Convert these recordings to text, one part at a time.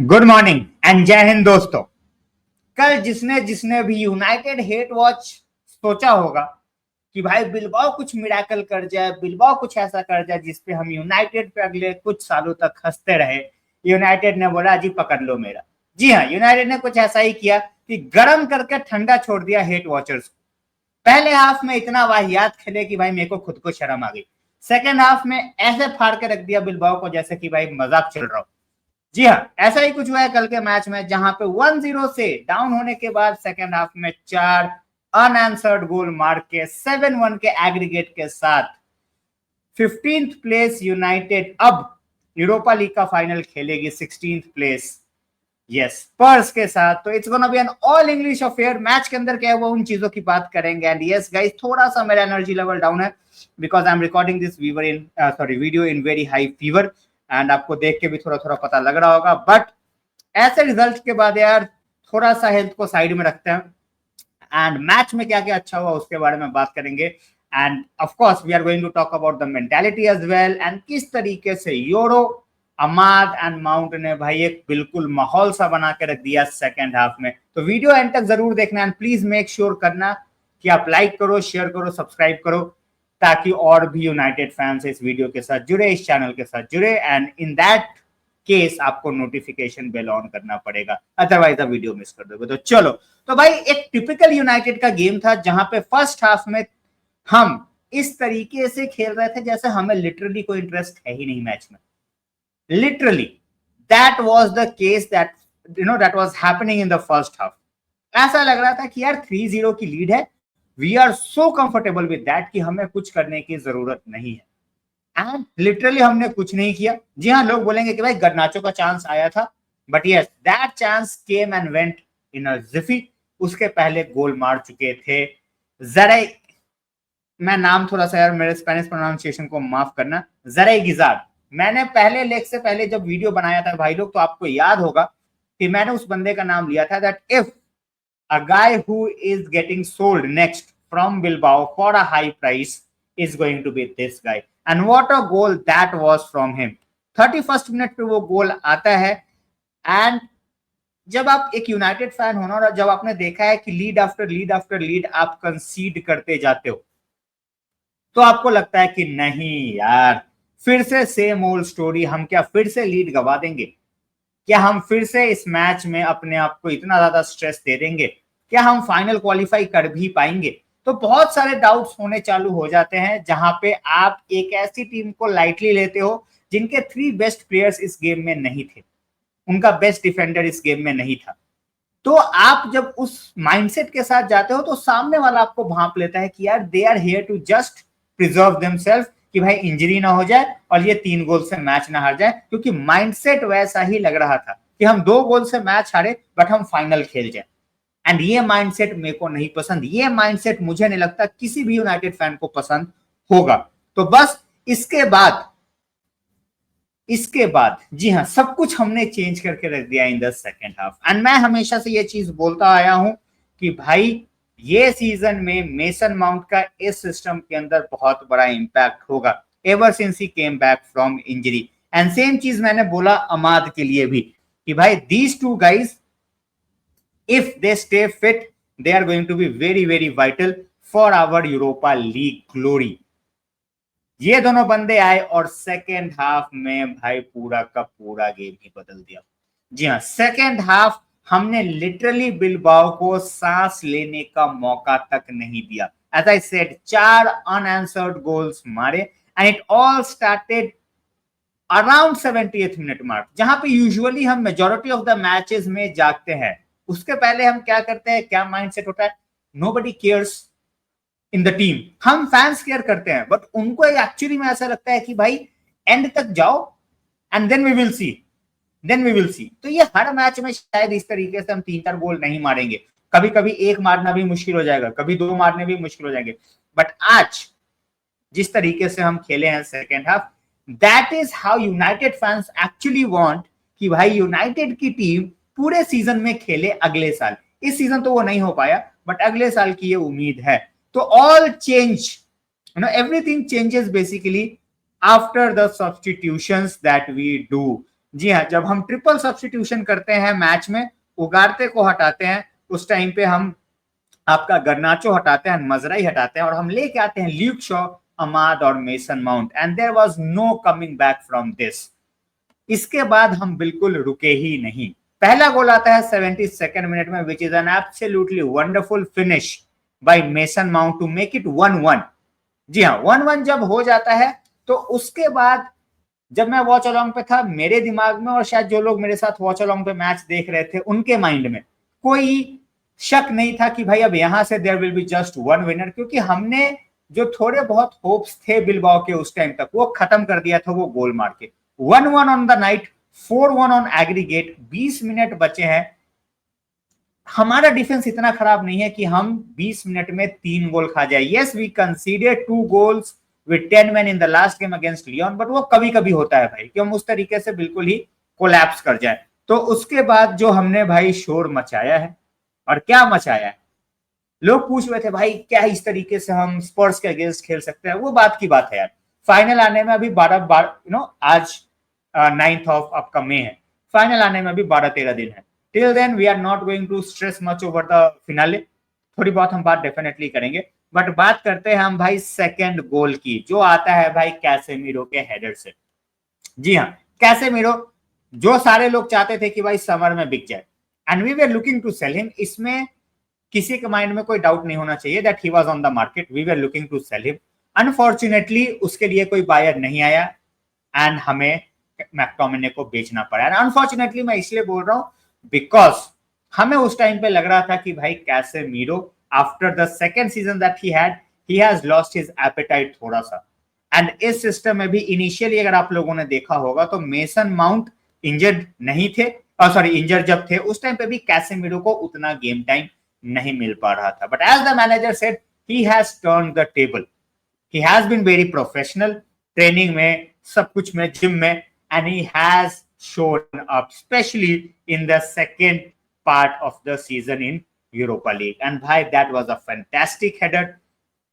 Good morning and जय हिंद दोस्तों। कल जिसने जिसने भी यूनाइटेड हेट वॉच सोचा होगा कि भाई बिलबाओ कुछ मिराकल कर जाए, बिलबाओ कुछ ऐसा कर जाए जिसपे हम यूनाइटेड पे अगले कुछ सालों तक हंसते रहे, यूनाइटेड ने बोला जी पकड़ लो मेरा। जी हाँ, यूनाइटेड ने कुछ ऐसा ही किया कि गर्म करके ठंडा छोड़ दिया हेट वॉचर्स को। पहले हाफ में इतना वाहियात खेले कि भाई मेरे को खुद को शर्म आ गई। सेकेंड हाफ में ऐसे फाड़ के रख दिया बिलबाओ को जैसे कि भाई मजाक चल रहा हो। जी हाँ, ऐसा ही कुछ हुआ है कल के मैच में, जहां पे 1-0 से डाउन होने के बाद सेकेंड हाफ में 4 अनआंसर्ड गोल मार के 7-1 के एग्रीगेट के साथ 15th प्लेस यूनाइटेड अब यूरोपा लीग का फाइनल खेलेगी 16th प्लेस यस पर्स के साथ। तो it's gonna be an all English affair. Match के अंदर क्या है वो उन चीजों की बात करेंगे। एंड यस गाइस, थोड़ा सा मेरा एनर्जी लेवल डाउन है because I am recording this video in very high fever and आपको देख के भी थोड़ा थोड़ा पता लग रहा होगा। बट ऐसे रिजल्ट के बाद यार थोड़ा सा हेल्थ को साइड में रखते हैं एंड मैच में क्या क्या अच्छा हुआ उसके बारे में बात करेंगे। And of course we are going to talk about the mentality as well and किस तरीके से यूरो अमाद एंड माउंट ने भाई एक बिल्कुल माहौल सा बना के रख दिया सेकेंड हाफ में। तो वीडियो एंड तक जरूर देखना एंड प्लीज मेक श्योर करना कि आप लाइक करो, शेयर करो, सब्सक्राइब करो ताकि और भी यूनाइटेड फैंस इस वीडियो के साथ जुड़े, इस चैनल के साथ जुड़े। एंड इन दैट केस आपको नोटिफिकेशन बेल ऑन करना पड़ेगा, अदरवाइज आप वीडियो मिस कर दोगे। तो चलो, तो भाई एक टिपिकल यूनाइटेड का गेम था जहां पे फर्स्ट हाफ में हम इस तरीके से खेल रहे थे जैसे हमें लिटरली कोई इंटरेस्ट है ही नहीं मैच में। Literally that was the case that was happening in the first half. ऐसा लग रहा था कि यार 3-0 की लीड है, we are so comfortable with that कि हमें कुछ करने की जरूरत नहीं है। एंड लिटरली हमने कुछ नहीं किया। जी हाँ, लोग बोलेंगे कि भाई गर्नाचो का चांस आया था, but yes that chance came and went in a jiffy. उसके पहले गोल मार चुके थे जरा, मैं नाम थोड़ा सा यार मेरे स्पेनिश प्रोनाउंसिएशन को माफ करना, जरा गिजार। मैंने पहले लेग से पहले जब वीडियो बनाया था भाई लोग, तो आपको याद होगा कि मैंने उस बंदे का नाम लिया था that if a guy who is getting sold next from Bilbao for a high price is going to be this guy. And what a goal that was from him. 31st minute पे वो गोल आता है। And जब आप एक United fan हो ना और जब आपने देखा है कि lead after lead after lead आप कंसीड करते जाते हो, तो आपको लगता है कि नहीं यार, फिर से सेम ओल्ड स्टोरी, हम क्या फिर से लीड गवा देंगे? क्या हम फिर से इस मैच में अपने आप को इतना ज्यादा स्ट्रेस दे देंगे? क्या हम फाइनल क्वालिफाई कर भी पाएंगे? तो बहुत सारे डाउट्स होने चालू हो जाते हैं जहां पे आप एक ऐसी टीम को लाइटली लेते हो जिनके 3 बेस्ट प्लेयर्स इस गेम में नहीं थे, उनका बेस्ट डिफेंडर इस गेम में नहीं था। तो आप जब उस माइंडसेट के साथ जाते हो तो सामने वाला आपको भांप लेता है कि यार they are here to just preserve themselves, कि भाई इंजरी ना हो जाए और ये 3 गोल से मैच ना हार जाए। क्योंकि माइंडसेट वैसा ही लग रहा था कि हम 2 गोल से मैच हारे बट हम फाइनल खेल जाए। एंड ये माइंडसेट मेरे को नहीं पसंद, ये माइंडसेट मुझे नहीं लगता किसी भी यूनाइटेड फैन को पसंद होगा। तो बस इसके बाद जी हाँ, सब कुछ हमने चेंज करके रख दिया in the second half. And मैं हमेशा से ये चीज बोलता आया हूं कि भाई ये सीजन में मेसन माउंट का इस सिस्टम के अंदर बहुत बड़ा इंपैक्ट होगा ever since he came back from injury. And same चीज मैंने बोला अमाद के लिए भी कि भाई these 2 guys if they stay fit they are going to be very very vital for our Europa League glory। ये दोनों बंदे आए और सेकेंड हाफ में भाई पूरा का पूरा गेम ही बदल दिया। जी हाँ, सेकेंड हाफ हमने लिटरली बिलबाओ को सांस लेने का मौका तक नहीं दिया। As I said 4 unanswered goals मारे and it all started around 70th minute mark, जहां पे यूजुअली हम मेजोरिटी ऑफ द मैचेस में जागते हैं। उसके पहले हम क्या करते हैं, क्या माइंडसेट होता है, nobody cares in the team. हम फैंस केयर करते हैं बट उनको एक्चुअली में ऐसा लगता है कि भाई एंड तक जाओ and then we will see. तो ये हर मैच में शायद इस तरीके से हम 3-4 गोल नहीं मारेंगे, कभी कभी 1 मारना भी मुश्किल हो जाएगा, कभी 2 मारने भी मुश्किल हो जाएंगे। बट आज जिस तरीके से हम खेले हैं second half, that is how United fans actually want कि भाई यूनाइटेड की टीम पूरे सीजन में खेले अगले साल। इस सीजन तो वो नहीं हो पाया बट अगले साल की ये उम्मीद है। तो all change, everything changes basically after the substitutions that we do। जी हाँ, जब हम ट्रिपल सब्स्टिट्यूशन करते हैं मैच में, उगारते को हटाते हैं, उस टाइम पे हम आपका गर्नाचो हटाते हैं, मजराई हटाते हैं और हम लेके आते हैं ल्यूक शॉ, अमाद और Mason Mount, and there was no coming back from this. इसके बाद हम बिल्कुल रुके ही नहीं। पहला गोल आता है 72nd मिनट में, which is an absolutely wonderful finish by Mason Mount to make it 1-1। जी हाँ, 1-1 जब हो जाता है तो उसके बाद जब मैं वॉच अलोंग पे था, मेरे दिमाग में और शायद जो लोग मेरे साथ वॉच अलोंग पे मैच देख रहे थे उनके माइंड में कोई शक नहीं था कि भाई अब यहां से there will be just one winner, क्योंकि हमने जो थोड़े बहुत होप्स थे बिलबाओ के उस टाइम तक, वो खत्म कर दिया था वो गोल मार के। 1-1 on the night, 4-1 on aggregate, 20 minute बचे हैं। हमारा डिफेंस इतना खराब नहीं है कि हम 20 मिनट में 3 गोल खा जाए। Yes, we conceded 2 goals with 10 man in the last game against Lyon, but वो कभी कभी होता है भाई कि हम उस तरीके से बिल्कुल ही कोलैप्स कर जाए। तो उसके बाद जो हमने भाई शोर मचाया है, और क्या मचाया है, लोग पूछ रहे थे भाई क्या इस तरीके से हम स्पर्स के अगेंस्ट खेल सकते हैं। वो बात की बात है यार, फाइनल आने में अभी 12 आज 9th ऑफ आपका मई है, फाइनल आने में अभी 12-13 दिन है। Till then we are not going to stress much over the finale, थोड़ी बहुत हम बात डेफिनेटली करेंगे, बट बात करते हैं हम भाई सेकंड गोल की, जो आता है भाई कैसेमीरो के हेडर से। जी हाँ, कैसेमीरो जो सारे लोग चाहते थे कि भाई समर में बिक जाए, and we were looking to sell him, इसमें किसी के माइंड में कोई डाउट नहीं होना चाहिए that he was on the market, we were looking to sell him. Unfortunately उसके लिए कोई बायर नहीं आया एंड हमें मैक्टोमिने को बेचना पड़ा। एंड अनफॉर्चुनेटली मैं इसलिए बोल रहा हूं बिकॉज हमें उस टाइम पे लग रहा था कि भाई Casemiro after the second season that he has lost his appetite थोड़ा सा। एंड इस सिस्टम में भी इनिशियली अगर आप लोगों ने देखा होगा तो मेसन माउंट इंजर्ड नहीं थे, सॉरी इंजर्ड जब थे उस टाइम पे भी कैसेमीरो को उतना गेम टाइम नहीं मिल पा रहा था। But as the manager said, he has turned the table, he has been very professional training में, सब कुछ में, जिम में, and he has shown up especially in the second part of the season in Europa League. And bhai, that was a fantastic header.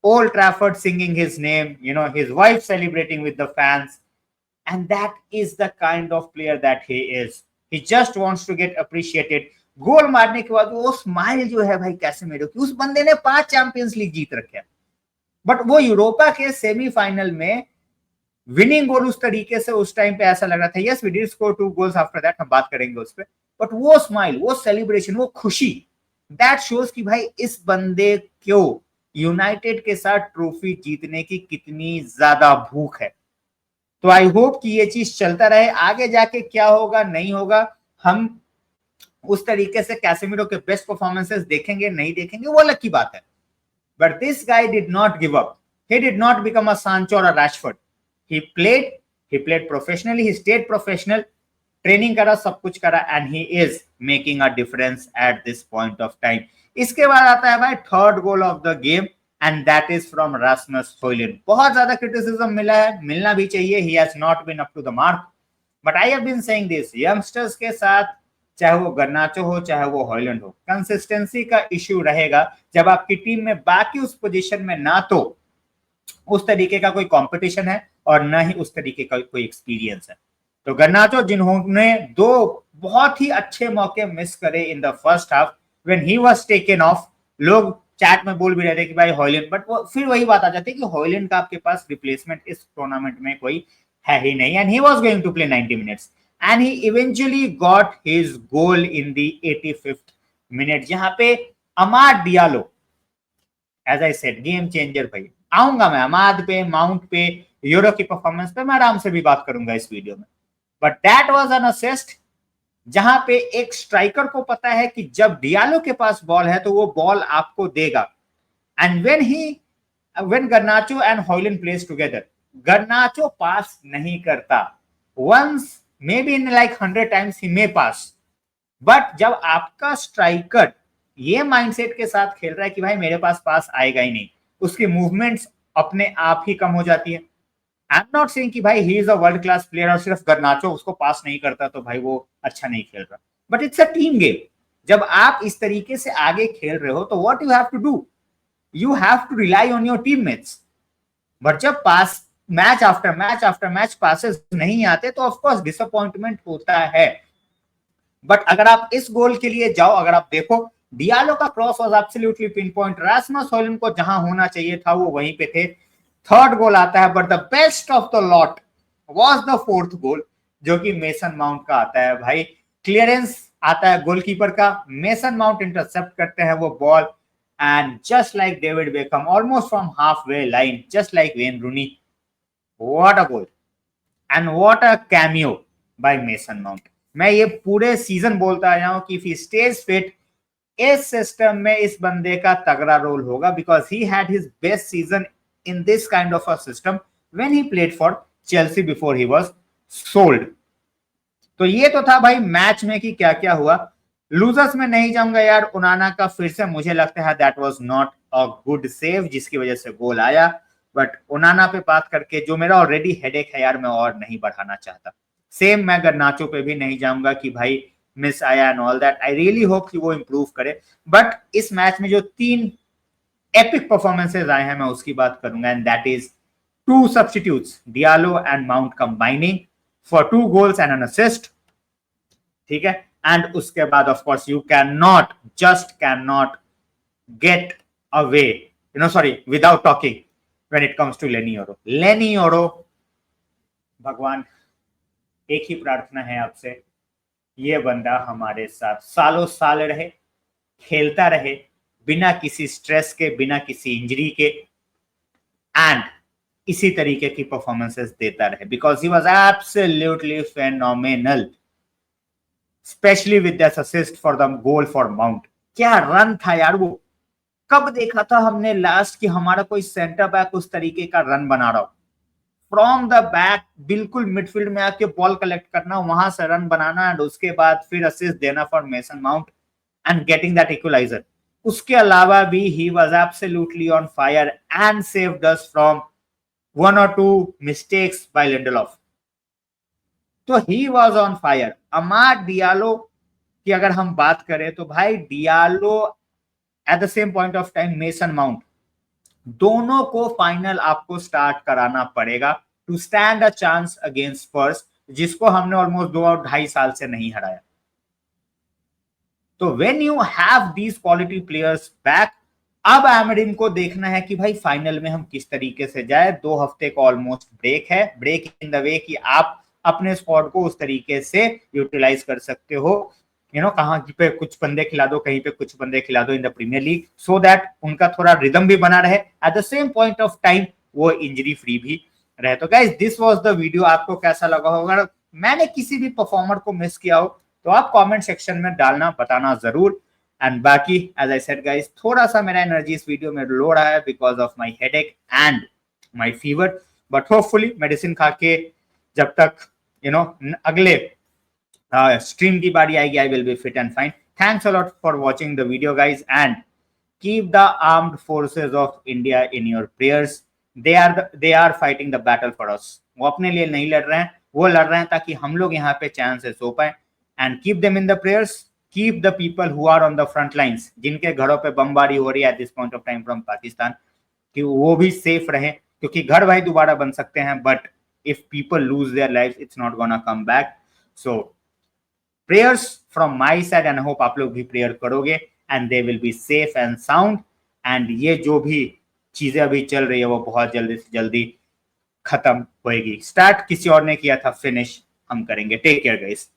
Old Trafford singing his name, his wife celebrating with the fans, and that is the kind of player that he is. He just wants to get appreciated. गोल मारने के बाद वो smile जो है भाई Casemiro की, उस बंदे ने 5 चैंपियंस लीग जीत रखे हैं, बट वो यूरोपा के सेमीफाइनल में विनिंग गोल उस तरीके से उस टाइम पे ऐसा लग रहा था। Yes, we did score 2 goals after that, हम बात करेंगे उस पर, बट वो स्माइल, वो सेलिब्रेशन, वो खुशी, दैट शोज कि भाई इस बंदे को यूनाइटेड के साथ ट्रॉफी जीतने की कितनी ज्यादा भूख है। तो आई होप कि ये चीज चलता रहे, आगे जाके क्या होगा नहीं होगा हम उस तरीके से कैसेमीरो के बेस्ट परफॉर्मेंसेस देखेंगे नहीं देखेंगे वो अलग की बात है। But this guy did not give up, he did not become a Sancho और a Rashford, he played professionally, he stayed professional, training करा, सब कुछ करा, and he is making a difference at this point of time. इसके बाद आता है भाई third goal of the game, and that is from Rasmus Hojlund. बहुत ज्यादा क्रिटिसिज्म मिला है, मिलना भी चाहिए, he has not been up to the mark, but I have been saying this, youngsters के साथ चाहे वो गर्नाचो हो चाहे वो हॉयलैंड हो, कंसिस्टेंसी का इश्यू रहेगा जब आपकी टीम में बाकी उस पोजीशन में ना तो उस तरीके का कोई कंपटीशन है और ना ही उस तरीके का कोई एक्सपीरियंस है। तो गर्नाचो जिन्होंने 2 बहुत ही अच्छे मौके मिस करे in the first half when he was taken of, लोग चैट में बोल भी रहे थे कि भाई हॉयलैंड, बट वो फिर वही बात आ जाती है कि हॉयलैंड का आपके पास रिप्लेसमेंट इस टूर्नामेंट में कोई है ही नहीं, and he was going to play 90 minutes and he eventually got his goal in the 85th minute, जहां पे Amad Diallo, as I said, game changer भाई। आऊंगा मैं अमाद पे, माउंट पे, यूरो की परफॉर्मेंस पे मैं आराम से भी बात करूंगा इस वीडियो में, but that was an assist जहां पे एक स्ट्राइकर को पता है कि जब डियालो के पास बॉल है तो वो बॉल आपको देगा, and when Garnacho and Hojlund plays together, Garnacho pass नहीं करता, once may be in like 100 times he may pass, but जब आपका स्ट्राइकर ये माइंडसेट के साथ खेल रहा है कि भाई मेरे पास पास आएगा ही नहीं, उसकी मूवमेंट्स अपने आप ही कम हो जाती है। आई एम नॉट सेइंग कि भाई he is a world class player और सिर्फ गर्नाचो उसको पास नहीं करता तो भाई वो अच्छा नहीं खेल रहा, but it's a team game. जब आप इस तरीके से आगे खेल रहे हो तो what you have to do, you have to rely on your teammates. But जब pass match after match passes नहीं आते तो ऑफ कोर्स डिसअपॉइंटमेंट होता है। बट अगर आप इस गोल के लिए जाओ, अगर आप देखो डियालो का cross was absolutely pin point, Rasmus Højlund को जहां होना चाहिए था वो वहीं पे थे। थर्ड गोल आता है, but the best of the lot was the fourth goal, जो कि मेसन माउंट का आता है। भाई क्लियरेंस आता है गोलकीपर का, मेसन माउंट इंटरसेप्ट करते हैं वो ball, and just like David Beckham almost from half way line, just like Wayne Rooney, what a goal and what a cameo by Mason Mount. मैं ये पूरे सीजन बोलता आया हूं कि इफ ही स्टेज फिट, इस सिस्टम में इस बंदे का तगड़ा रोल होगा, because he had his best season in this kind of a system when he played for Chelsea before he was sold. तो ये तो था भाई मैच में कि क्या क्या हुआ। लूजर्स में नहीं जाऊंगा यार, उनाना का फिर से मुझे लगता है that was not a good save, जिसकी वजह से गोल आया। बट उनाना पे बात करके जो मेरा ऑलरेडी हेडेक है यार, मैं और नहीं बढ़ाना चाहता। सेम मैं गर्नाचो पे भी नहीं जाऊंगा कि भाई मिस आया and all that, I really hope कि वो इंप्रूव करे। बट इस मैच में जो 3 एपिक परफॉर्मेंसेज आए हैं मैं उसकी बात करूंगा, and that is 2 substitutes Diallo and Mount combining for 2 goals and an assist, ठीक है। एंड उसके बाद of course you can not get away, sorry, without talking when it comes to Leny Yoro. भगवान एक ही प्रार्थना है आपसे, ये बंदा हमारे साथ सालों साल रहे, खेलता रहे बिना किसी स्ट्रेस के, बिना किसी इंजरी के, एंड इसी तरीके की परफॉर्मेंसेस देता रहे, because he was absolutely phenomenal, specially with that assist for the goal for mount. क्या रन था यार वो, कब देखा था हमने लास्ट कि हमारा कोई सेंटर बैक उस तरीके का रन बना रहा हो, फ्रॉम द बैक बिल्कुल मिडफील्ड में आके बॉल कलेक्ट करना, वहां से रन बनाना, एंड उसके बाद फिर असिस्ट देना for Mason Mount and getting that equaliser. उसके अलावा भी he was absolutely on fire and saved us from 1 or 2 mistakes by Lindelof. तो he was on fire. Amad Diallo की अगर हम बात करें तो भाई Diallo at the same point of time Mason Mount, दोनों को फाइनल आपको स्टार्ट कराना पड़ेगा to stand a chance against Spurs, जिसको हमने ऑलमोस्ट 2-2.5 साल से नहीं हराया। तो when you have these quality players back, अब एमरिन को देखना है कि भाई फाइनल में हम किस तरीके से जाए। 2 हफ्ते का ऑलमोस्ट ब्रेक है, ब्रेक इन द वे कि आप अपने स्क्वाड को उस तरीके से यूटिलाइज कर सकते हो, कहाँ पे कुछ बंदे खिला दो, कहीं पे कुछ बंदे खिला दो in the Premier League, so that उनका थोड़ा रिदम भी बना रहे, at the same point of time वो इंजरी फ्री भी रहे। तो guys this was the video, आपको कैसा लगा होगा? मैंने किसी भी परफॉर्मर को मिस किया हो तो आप कमेंट सेक्शन में डालना, बताना जरूर। एंड बाकी एज आई सेड गाइस, थोड़ा सा मेरा एनर्जी इस वीडियो में लो रहा है because of my headache and my fever, but hopefully medicine खा के जब तक अगले स्ट्रीम की बारी आएगी, I will be fit and fine. Thanks a lot for watching the video guys, and keep the armed forces of India in your prayers. They are fighting the battle for us. वो अपने लिए नहीं लड़ रहे हैं, वो लड़ रहे हैं ताकि हम लोग यहाँ पे चैन से सो पाए। And keep them in the prayers, keep the people who are on the front lines, जिनके घरों पे बमबारी हो रही है at this point of time from Pakistan, कि वो भी सेफ रहे, क्योंकि घर भाई दोबारा बन सकते हैं, but if people lose their life it's not gonna come back. So prayers from my side, and hope आप लोग भी प्रेयर करोगे, and they will be safe and sound. And ये जो भी चीजें अभी चल रही है वो बहुत जल्दी से जल्दी खत्म होएगी। स्टार्ट किसी और ने किया था, फिनिश हम करेंगे। Take care guys.